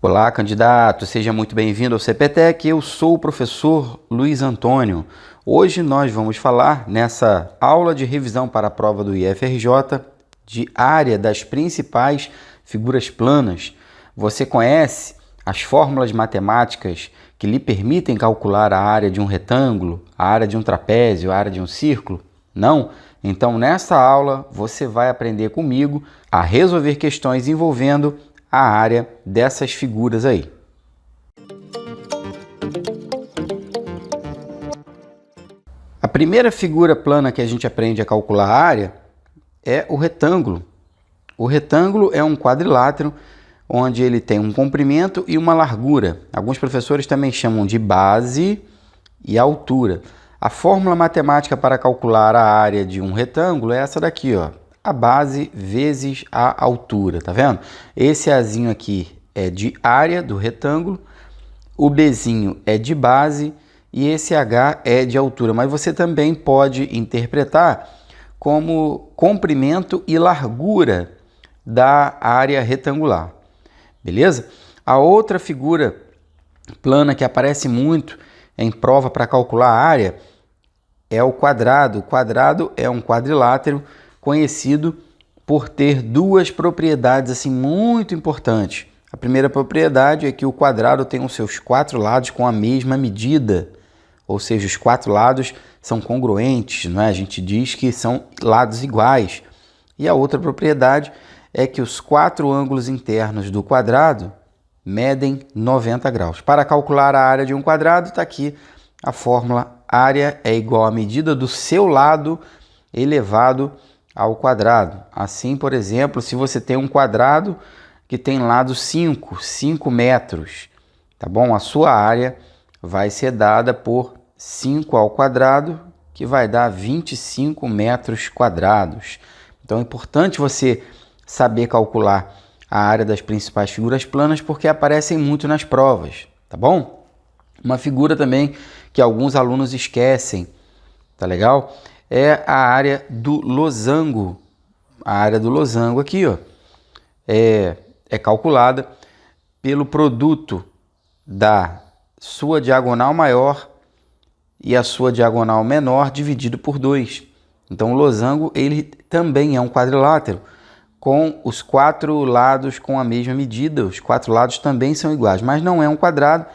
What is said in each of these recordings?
Olá, candidato, seja muito bem-vindo ao CPTEC. Eu sou o professor Luiz Antônio. Hoje nós vamos falar, nessa aula de revisão para a prova do IFRJ, de área das principais figuras planas. Você conhece as fórmulas matemáticas que lhe permitem calcular a área de um retângulo, a área de um trapézio, a área de um círculo? Não? Então, nessa aula, você vai aprender comigo a resolver questões envolvendo a área dessas figuras aí. A primeira figura plana que a gente aprende a calcular a área é o retângulo. O retângulo é um quadrilátero onde ele tem um comprimento e uma largura. Alguns professores também chamam de base e altura. A fórmula matemática para calcular a área de um retângulo é essa daqui, ó. A base vezes a altura, tá vendo? Esse Azinho aqui é de área do retângulo, o Bzinho é de base e esse H é de altura. Mas você também pode interpretar como comprimento e largura da área retangular, beleza? A outra figura plana que aparece muito em prova para calcular a área é o quadrado. O quadrado é um quadrilátero conhecido por ter duas propriedades assim muito importantes. A primeira propriedade é que o quadrado tem os seus quatro lados com a mesma medida, ou seja, os quatro lados são congruentes, não é? A gente diz que são lados iguais. E a outra propriedade é que os quatro ângulos internos do quadrado medem 90 graus. Para calcular a área de um quadrado, está aqui a fórmula: área é igual à medida do seu lado elevado ao quadrado. Assim, por exemplo, se você tem um quadrado que tem lado 5 metros, tá bom? A sua área vai ser dada por 5 ao quadrado, que vai dar 25 metros quadrados. Então é importante você saber calcular a área das principais figuras planas, porque aparecem muito nas provas, tá bom? Uma figura também que alguns alunos esquecem, tá legal? É a área do losango. A área do losango aqui, ó, é calculada pelo produto da sua diagonal maior e a sua diagonal menor dividido por 2. Então, o losango ele também é um quadrilátero com os quatro lados com a mesma medida. Os quatro lados também são iguais, mas não é um quadrado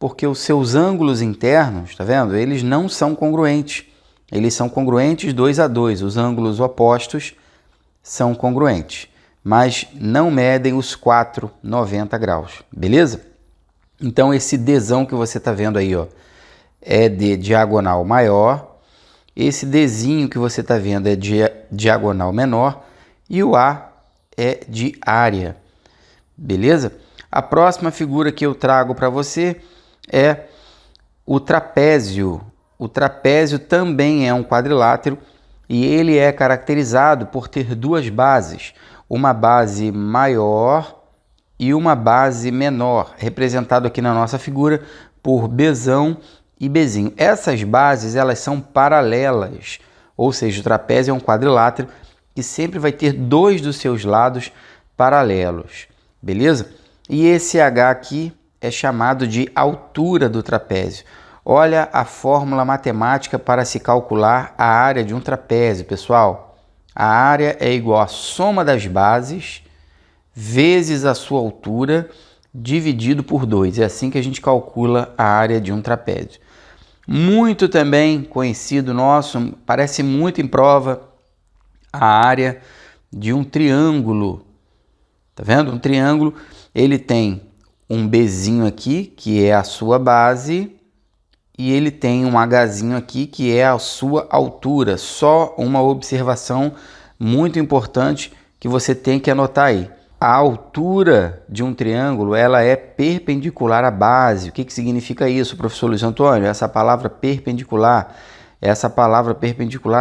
porque os seus ângulos internos, tá vendo? Eles não são congruentes. Eles são congruentes 2 a 2. Os ângulos opostos são congruentes, mas não medem os 90 graus, beleza? Então, esse Dzão que você está vendo aí, ó, é de diagonal maior. Esse Dzinho que você está vendo é de diagonal menor. E o A é de área, beleza? A próxima figura que eu trago para você é o trapézio. O trapézio também é um quadrilátero e ele é caracterizado por ter duas bases, uma base maior e uma base menor, representado aqui na nossa figura por Bzão e Bzinho. Essas bases elas são paralelas, ou seja, o trapézio é um quadrilátero que sempre vai ter dois dos seus lados paralelos, beleza? E esse H aqui é chamado de altura do trapézio. Olha a fórmula matemática para se calcular a área de um trapézio, pessoal. A área é igual à soma das bases vezes a sua altura dividido por 2. É assim que a gente calcula a área de um trapézio. Muito também conhecido nosso, parece muito em prova, a área de um triângulo. Tá vendo? Um triângulo, ele tem um Bzinho aqui, que é a sua base, e ele tem um Hzinho aqui, que é a sua altura. Só uma observação muito importante que você tem que anotar aí. A altura de um triângulo, ela é perpendicular à base. O que significa isso, professor Luiz Antônio? Essa palavra perpendicular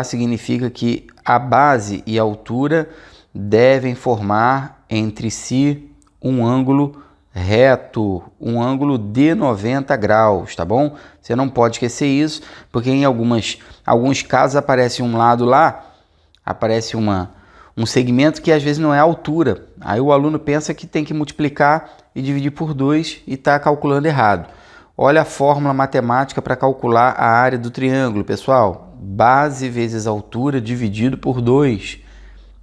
significa que a base e a altura devem formar entre si um ângulo reto, um ângulo de 90 graus, tá bom? Você não pode esquecer isso, porque em alguns casos aparece um lado lá, aparece um um segmento que às vezes não é a altura. Aí o aluno pensa que tem que multiplicar e dividir por 2 e está calculando errado. Olha a fórmula matemática para calcular a área do triângulo, pessoal. Base vezes altura dividido por 2.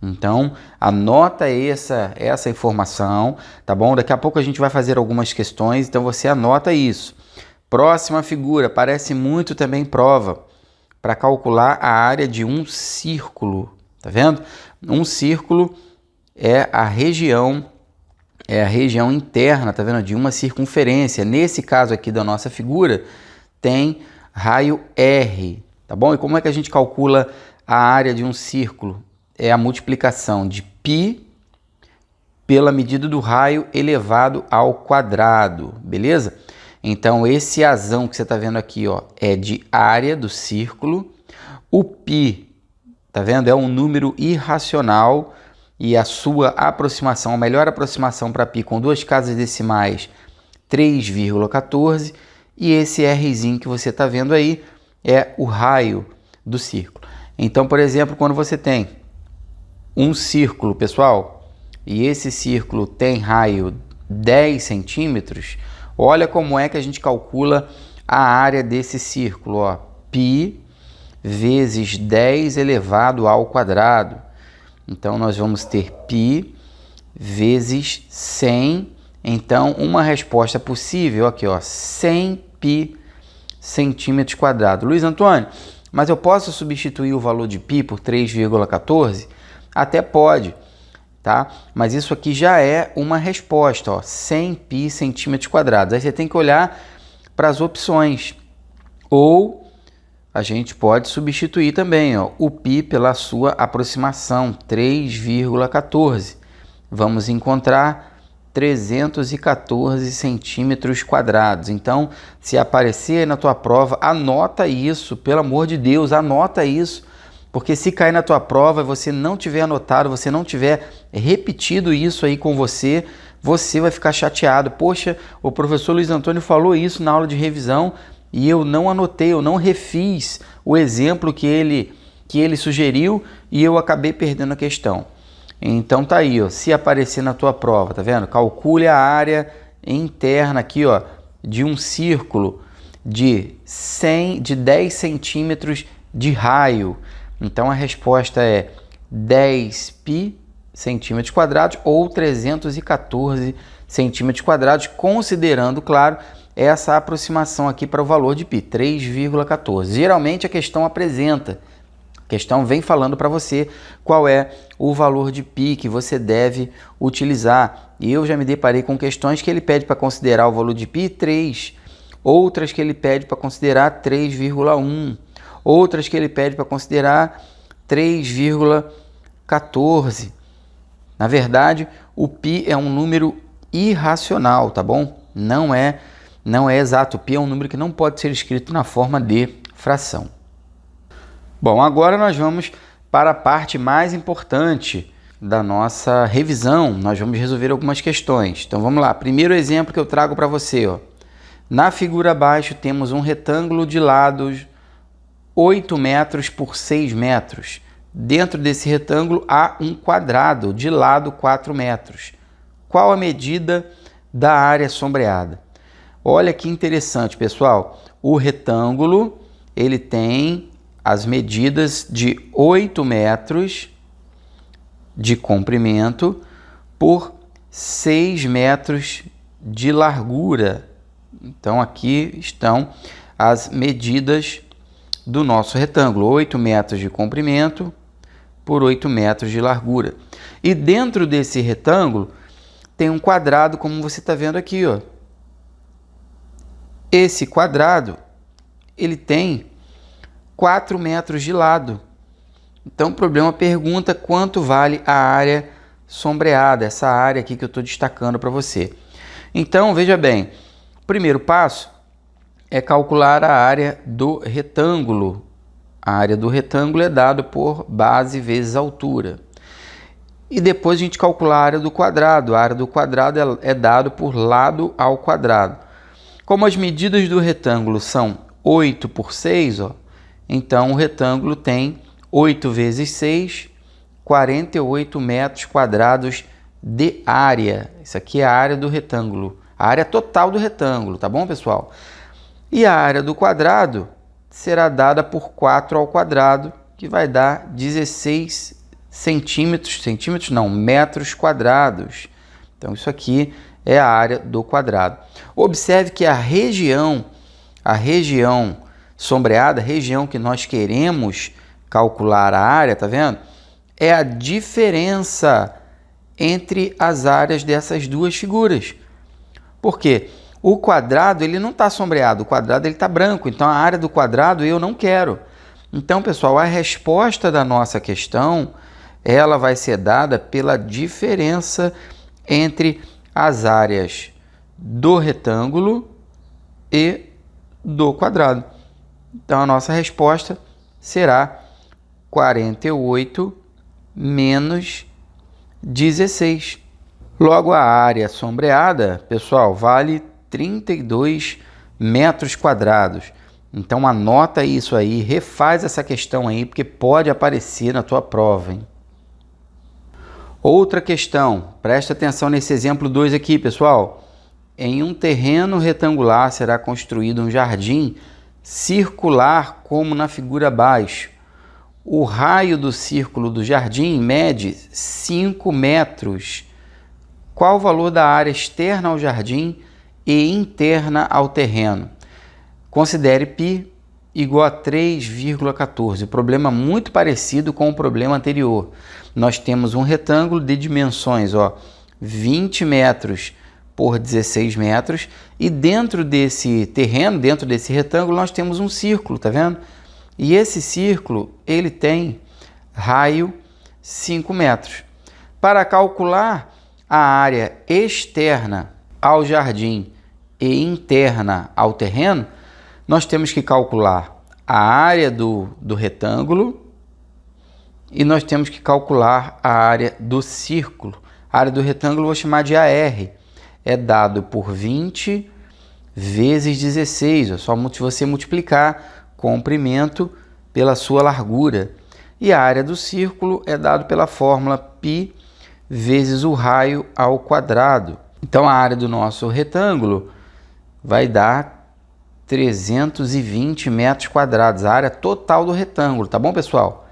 Então, anota essa informação, tá bom? Daqui a pouco a gente vai fazer algumas questões, então você anota isso. Próxima figura, parece muito também prova, para calcular a área de um círculo, tá vendo? Um círculo é a região interna, tá vendo? De uma circunferência. Nesse caso aqui da nossa figura, tem raio R, tá bom? E como é que a gente calcula a área de um círculo? É a multiplicação de π pela medida do raio elevado ao quadrado, beleza? Então, esse azão que você está vendo aqui, ó, é de área do círculo. O π, tá vendo? É um número irracional e a sua aproximação, a melhor aproximação para π com 2 casas decimais, 3,14. E esse Rzinho que você está vendo aí é o raio do círculo. Então, por exemplo, quando você tem um círculo, pessoal, e esse círculo tem raio 10 centímetros, olha como é que a gente calcula a área desse círculo, ó. Π vezes 10 elevado ao quadrado. Então, nós vamos ter π vezes 100. Então, uma resposta possível aqui, ó, 100 π centímetros quadrados. Luiz Antônio, mas eu posso substituir o valor de π por 3,14? Até pode, tá? Mas isso aqui já é uma resposta, ó, 100 π centímetros quadrados. Aí você tem que olhar para as opções. Ou a gente pode substituir também, ó, o π pela sua aproximação, 3,14. Vamos encontrar 314 centímetros quadrados. Então, se aparecer aí na tua prova, anota isso, pelo amor de Deus, anota isso. Porque se cair na tua prova e você não tiver anotado, você não tiver repetido isso aí com você, você vai ficar chateado. Poxa, o professor Luiz Antônio falou isso na aula de revisão e eu não anotei, eu não refiz o exemplo que ele sugeriu e eu acabei perdendo a questão. Então tá aí, ó, se aparecer na tua prova, tá vendo? Calcule a área interna aqui, ó, de um círculo de 10 centímetros de raio. Então a resposta é 10 π centímetros quadrados ou 314 centímetros quadrados, considerando, claro, essa aproximação aqui para o valor de π, 3,14. Geralmente a questão apresenta, a questão vem falando para você qual é o valor de π que você deve utilizar. E eu já me deparei com questões que ele pede para considerar o valor de π 3, outras que ele pede para considerar 3,1. Outras que ele pede para considerar 3,14. Na verdade, o π é um número irracional, tá bom? Não é exato. O π é um número que não pode ser escrito na forma de fração. Bom, agora nós vamos para a parte mais importante da nossa revisão. Nós vamos resolver algumas questões. Então vamos lá. Primeiro exemplo que eu trago para você, ó. Na figura abaixo temos um retângulo de lados 8 metros por 6 metros. Dentro desse retângulo há um quadrado de lado 4 metros. Qual a medida da área sombreada? Olha que interessante, pessoal. O retângulo, ele tem as medidas de 8 metros de comprimento por 6 metros de largura. Então, aqui estão as medidas do nosso retângulo, 8 metros de comprimento por 8 metros de largura. E dentro desse retângulo tem um quadrado, como você está vendo aqui, ó. Esse quadrado, ele tem 4 metros de lado. Então, o problema pergunta quanto vale a área sombreada, essa área aqui que eu estou destacando para você. Então, veja bem, o primeiro passo é calcular a área do retângulo. A área do retângulo é dada por base vezes altura. E depois a gente calcular a área do quadrado. A área do quadrado é dada por lado ao quadrado. Como as medidas do retângulo são 8 por 6, ó, então o retângulo tem 8 vezes 6, 48 metros quadrados de área. Isso aqui é a área do retângulo, a área total do retângulo, tá bom, pessoal? E a área do quadrado será dada por 4 ao quadrado, que vai dar 16 metros quadrados. Então, isso aqui é a área do quadrado. Observe que a região sombreada, a região que nós queremos calcular a área, tá vendo? É a diferença entre as áreas dessas duas figuras. Por quê? O quadrado ele não está sombreado, o quadrado ele está branco, então a área do quadrado eu não quero. Então, pessoal, a resposta da nossa questão ela vai ser dada pela diferença entre as áreas do retângulo e do quadrado. Então, a nossa resposta será 48 menos 16. Logo, a área sombreada, pessoal, vale 32 metros quadrados. Então, anota isso aí, refaz essa questão aí, porque pode aparecer na tua prova, hein? Outra questão, presta atenção nesse exemplo 2 aqui, pessoal. Em um terreno retangular será construído um jardim circular como na figura abaixo. O raio do círculo do jardim mede 5 metros. Qual o valor da área externa ao jardim e interna ao terreno? Considere π igual a 3,14. O problema é muito parecido com o problema anterior. Nós temos um retângulo de dimensões 20 metros por 16 metros e dentro desse terreno, dentro desse retângulo, nós temos um círculo, tá vendo? E esse círculo, ele tem raio 5 metros. Para calcular a área externa ao jardim e interna ao terreno, nós temos que calcular a área do retângulo e nós temos que calcular a área do círculo. A área do retângulo eu vou chamar de AR. É dado por 20 vezes 16. É só você multiplicar comprimento pela sua largura. E a área do círculo é dado pela fórmula π vezes o raio ao quadrado. Então, a área do nosso retângulo vai dar 320 metros quadrados, a área total do retângulo, tá bom, pessoal?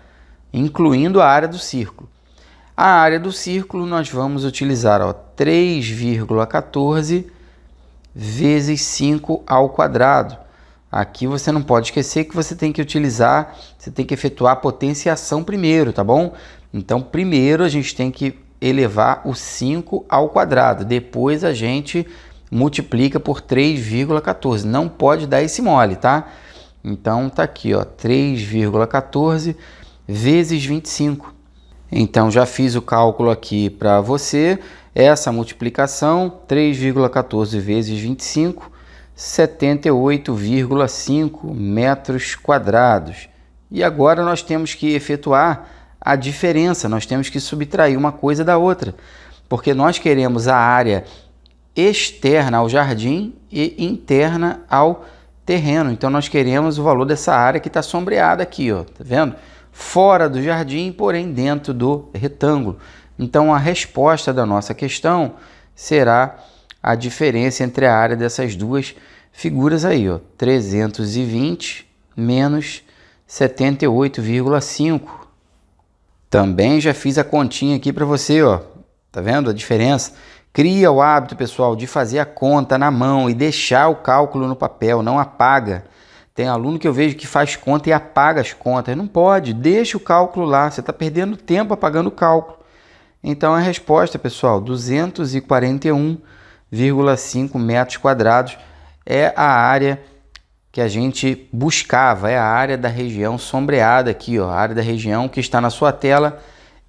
Incluindo a área do círculo. A área do círculo nós vamos utilizar 3,14 vezes 5 ao quadrado. Aqui você não pode esquecer que você tem que utilizar, você tem que efetuar a potenciação primeiro, tá bom? Então, primeiro a gente tem que elevar o 5 ao quadrado, depois a gente multiplica por 3,14. Não pode dar esse mole, tá? Então, tá aqui, 3,14 vezes 25. Então, já fiz o cálculo aqui para você. Essa multiplicação, 3,14 vezes 25, 78,5 metros quadrados. E agora nós temos que efetuar a diferença, nós temos que subtrair uma coisa da outra, porque nós queremos a área externa ao jardim e interna ao terreno. Então, nós queremos o valor dessa área que está sombreada aqui, tá vendo? Fora do jardim, porém dentro do retângulo. Então, a resposta da nossa questão será a diferença entre a área dessas duas figuras aí, 320 menos 78,5. Também já fiz a continha aqui para você, tá vendo a diferença? Cria o hábito, pessoal, de fazer a conta na mão e deixar o cálculo no papel, não apaga. Tem aluno que eu vejo que faz conta e apaga as contas. Não pode, deixa o cálculo lá, você está perdendo tempo apagando o cálculo. Então, a resposta, pessoal, 241,5 metros quadrados é a área que a gente buscava, é a área da região sombreada aqui, a área da região que está na sua tela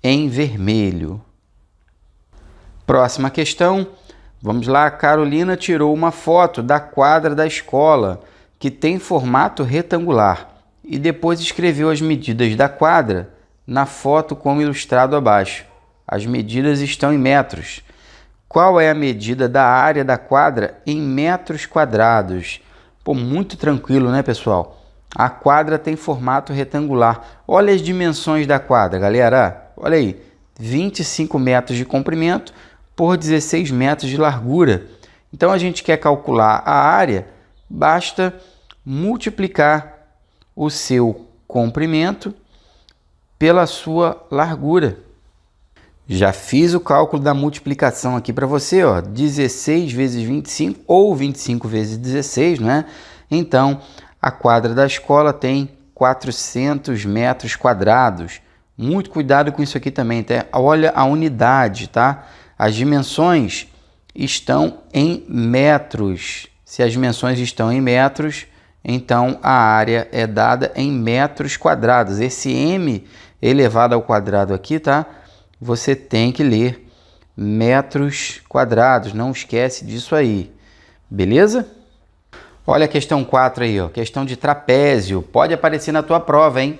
em vermelho. Próxima questão, vamos lá. A Carolina tirou uma foto da quadra da escola, que tem formato retangular, e depois escreveu as medidas da quadra na foto como ilustrado abaixo. As medidas estão em metros. Qual é a medida da área da quadra em metros quadrados? Pô, muito tranquilo, né, pessoal? A quadra tem formato retangular. Olha as dimensões da quadra, galera. Olha aí, 25 metros de comprimento por 16 metros de largura. Então, a gente quer calcular a área, basta multiplicar o seu comprimento pela sua largura. Já fiz o cálculo da multiplicação aqui para você, ó, 16 vezes 25 ou 25 vezes 16, né? Então, a quadra da escola tem 400 metros quadrados. Muito cuidado com isso aqui também, tá? Olha a unidade, tá? As dimensões estão em metros. Se as dimensões estão em metros, então a área é dada em metros quadrados. Esse m elevado ao quadrado aqui, tá? Você tem que ler metros quadrados, não esquece disso aí, beleza? Olha a questão 4 aí, ó, questão de trapézio, pode aparecer na tua prova, hein?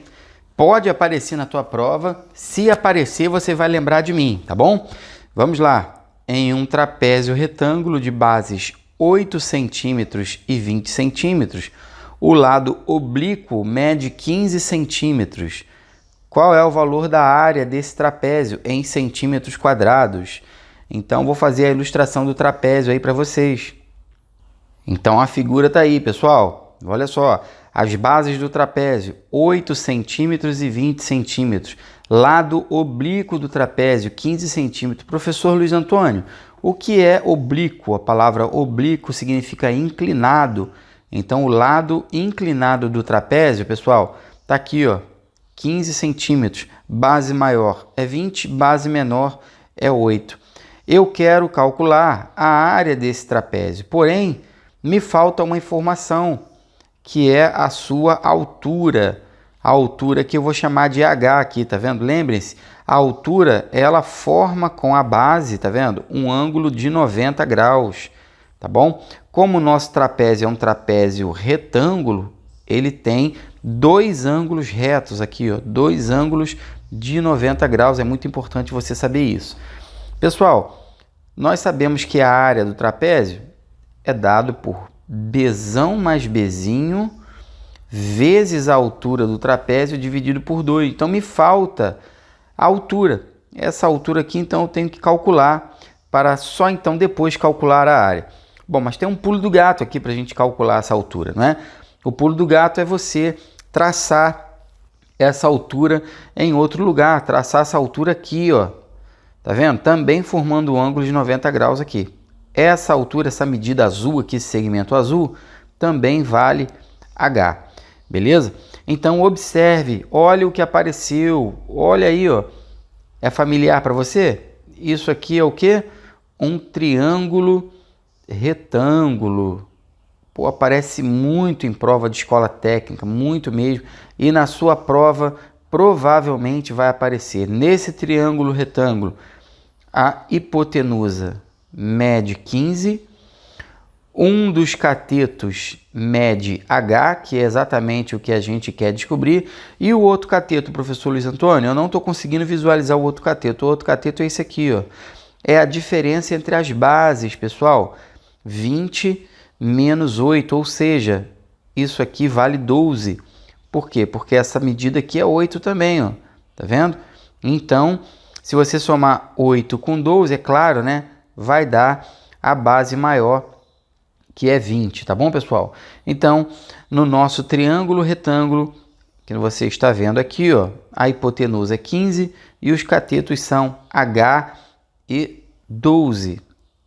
Pode aparecer na tua prova, se aparecer você vai lembrar de mim, tá bom? Vamos lá, em um trapézio retângulo de bases 8 centímetros e 20 centímetros, o lado oblíquo mede 15 centímetros. Qual é o valor da área desse trapézio em centímetros quadrados? Então, vou fazer a ilustração do trapézio aí para vocês. Então, a figura está aí, pessoal. Olha só, as bases do trapézio, 8 centímetros e 20 centímetros. Lado oblíquo do trapézio, 15 centímetros. Professor Luiz Antônio, o que é oblíquo? A palavra oblíquo significa inclinado. Então, o lado inclinado do trapézio, pessoal, está aqui, ó. 15 centímetros, base maior é 20, base menor é 8. Eu quero calcular a área desse trapézio, porém, me falta uma informação, que é a sua altura. A altura que eu vou chamar de H aqui, tá vendo? Lembrem-se, a altura, ela forma com a base, tá vendo? Um ângulo de 90 graus, tá bom? Como o nosso trapézio é um trapézio retângulo, ele tem dois ângulos retos aqui, ó, dois ângulos de 90 graus. É muito importante você saber isso. Pessoal, nós sabemos que a área do trapézio é dado por Bzão mais Bzinho vezes a altura do trapézio dividido por 2. Então, me falta a altura. Essa altura aqui, então, eu tenho que calcular para só, então, depois calcular a área. Bom, mas tem um pulo do gato aqui para a gente calcular essa altura, não é? O pulo do gato é você traçar essa altura em outro lugar, traçar essa altura aqui, ó. Tá vendo? Também formando um ângulo de 90 graus aqui. Essa altura, essa medida azul aqui, esse segmento azul, também vale H. Beleza? Então, observe, olha o que apareceu. Olha aí, ó. É familiar para você? Isso aqui é o quê? Um triângulo retângulo. Pô, aparece muito em prova de escola técnica, muito mesmo. E na sua prova, provavelmente vai aparecer nesse triângulo retângulo a hipotenusa mede 15, um dos catetos mede H, que é exatamente o que a gente quer descobrir, e o outro cateto, professor Luiz Antônio, eu não estou conseguindo visualizar o outro cateto. O outro cateto é esse aqui, ó. É a diferença entre as bases, pessoal. 20 menos 8, ou seja, isso aqui vale 12. Por quê? Porque essa medida aqui é 8 também, ó. Tá vendo? Então, se você somar 8 com 12, é claro, né? Vai dar a base maior, que é 20, tá bom, pessoal? Então, no nosso triângulo retângulo, que você está vendo aqui, ó, a hipotenusa é 15 e os catetos são H e 12.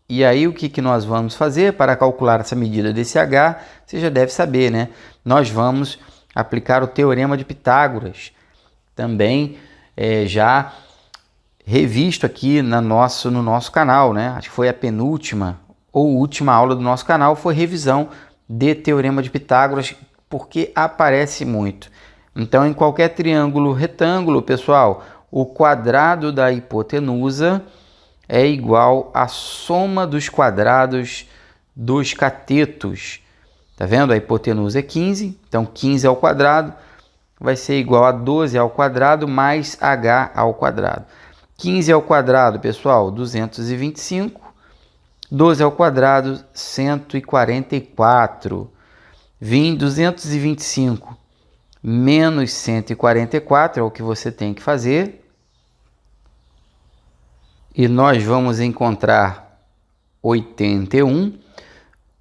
E aí, o que nós vamos fazer para calcular essa medida desse H? Você já deve saber, né? Nós vamos aplicar o Teorema de Pitágoras, também já revisto aqui no nosso canal, né? Acho que foi a penúltima ou última aula do nosso canal, foi revisão de Teorema de Pitágoras, porque aparece muito. Então, em qualquer triângulo retângulo, pessoal, o quadrado da hipotenusa é igual à soma dos quadrados dos catetos. Tá vendo? A hipotenusa é 15, então 15 ao quadrado vai ser igual a 12 ao quadrado mais h ao quadrado. 15 ao quadrado, pessoal, 225. 12 ao quadrado, 144. 225 menos 144 é o que você tem que fazer. e nós vamos encontrar 81.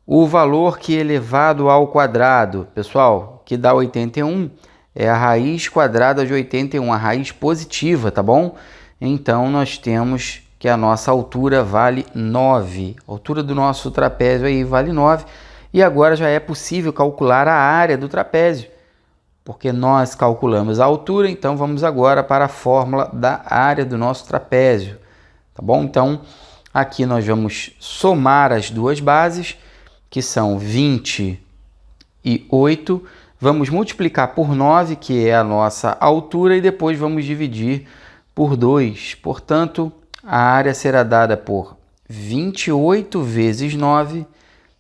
O valor que elevado ao quadrado, pessoal, que dá 81, é a raiz quadrada de 81, a raiz positiva, tá bom? Então, nós temos que a nossa altura vale 9. A altura do nosso trapézio aí vale 9. E agora já é possível calcular a área do trapézio, porque nós calculamos a altura, então vamos agora para a fórmula da área do nosso trapézio, tá bom? Então, aqui nós vamos somar as duas bases, que são 20 e 8. Vamos multiplicar por 9, que é a nossa altura, e depois vamos dividir por 2. Portanto, a área será dada por 28 vezes 9,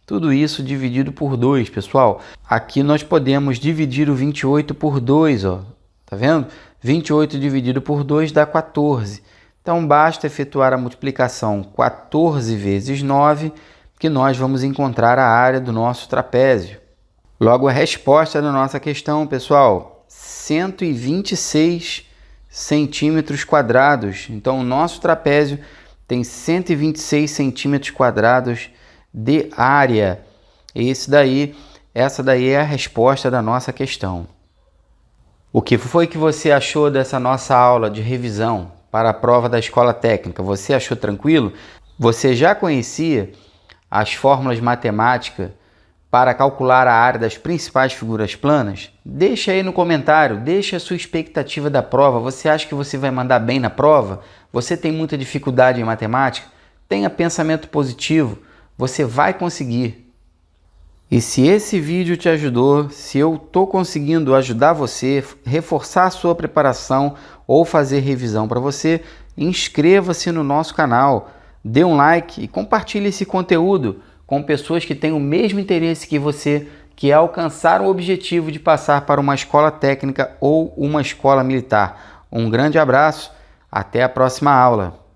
tudo isso dividido por 2, pessoal. Aqui nós podemos dividir o 28 por 2, ó. Tá vendo? 28 dividido por 2 dá 14. Então, basta efetuar a multiplicação 14 vezes 9, que nós vamos encontrar a área do nosso trapézio. Logo, a resposta da nossa questão, pessoal, 126 centímetros quadrados. Então, o nosso trapézio tem 126 centímetros quadrados de área. Essa daí é a resposta da nossa questão. O que foi que você achou dessa nossa aula de revisão para a prova da escola técnica? Você achou tranquilo? Você já conhecia as fórmulas matemáticas para calcular a área das principais figuras planas? Deixa aí no comentário, deixa a sua expectativa da prova. Você acha que você vai mandar bem na prova? Você tem muita dificuldade em matemática? Tenha pensamento positivo, você vai conseguir. E se esse vídeo te ajudou, se eu estou conseguindo ajudar você, reforçar a sua preparação ou fazer revisão para você, inscreva-se no nosso canal, dê um like e compartilhe esse conteúdo com pessoas que têm o mesmo interesse que você, que é alcançar o objetivo de passar para uma escola técnica ou uma escola militar. Um grande abraço, até a próxima aula.